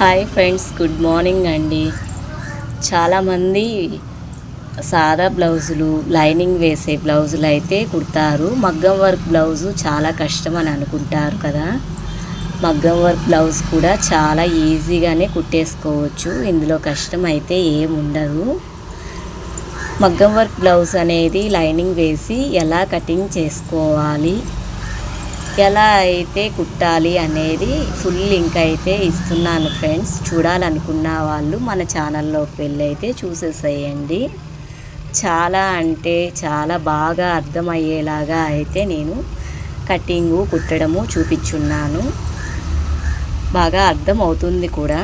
Hi friends, good morning అండి. చాలామంది సాదా బ్లౌజులు, లైనింగ్ వేసే బ్లౌజులు అయితే కుడతారు. మగ్గం వర్క్ బ్లౌజు చాలా కష్టం అని అనుకుంటారు కదా. మగ్గం వర్క్ బ్లౌజ్ కూడా చాలా ఈజీగానే కుట్టేసుకోవచ్చు. ఇందులో కష్టం అయితే ఏముండదు. మగ్గం వర్క్ బ్లౌజ్ అనేది లైనింగ్ వేసి ఎలా కటింగ్ చేసుకోవాలి, ఎలా అయితే కుట్టాలి అనేది ఫుల్ లింక్ అయితే ఇస్తున్నాను ఫ్రెండ్స్. చూడాలనుకున్న వాళ్ళు మన ఛానల్లోకి వెళ్ళి అయితే చూసేసేయండి. చాలా అంటే చాలా బాగా అర్థమయ్యేలాగా అయితే నేను కటింగు కుట్టడము చూపించున్నాను. బాగా అర్థం అవుతుంది కూడా.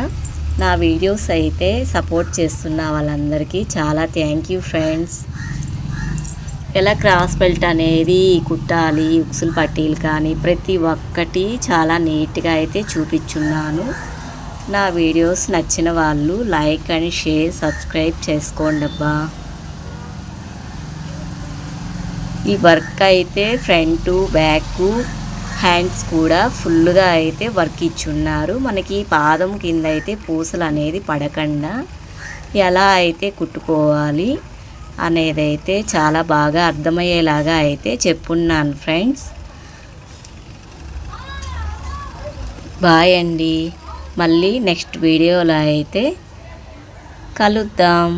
నా వీడియోస్ అయితే సపోర్ట్ చేస్తున్న వాళ్ళందరికీ చాలా థ్యాంక్ యూ ఫ్రెండ్స్. ఎలా క్రాస్ బెల్ట్ అనేది కుట్టాలి, ఉక్సులు పట్టీలు కానీ ప్రతి ఒక్కటి చాలా నీట్గా అయితే చూపించున్నాను. నా వీడియోస్ నచ్చిన వాళ్ళు లైక్ అండ్ షేర్, సబ్స్క్రైబ్ చేసుకోండి అబ్బా. ఈ వర్క్ అయితే ఫ్రంట్, బ్యాక్, హ్యాండ్స్ కూడా ఫుల్గా అయితే వర్క్ ఇచ్చున్నారు. మనకి పాదం కింద అయితే పూసలు అనేది పడకుండా ఎలా అయితే కుట్టుకోవాలి అనేదైతే చాలా బాగా అర్థమయ్యేలాగా అయితే చెప్పున్నాను ఫ్రెండ్స్. బాయ్ అండి. మళ్ళీ నెక్స్ట్ వీడియోలో అయితే కలుద్దాం.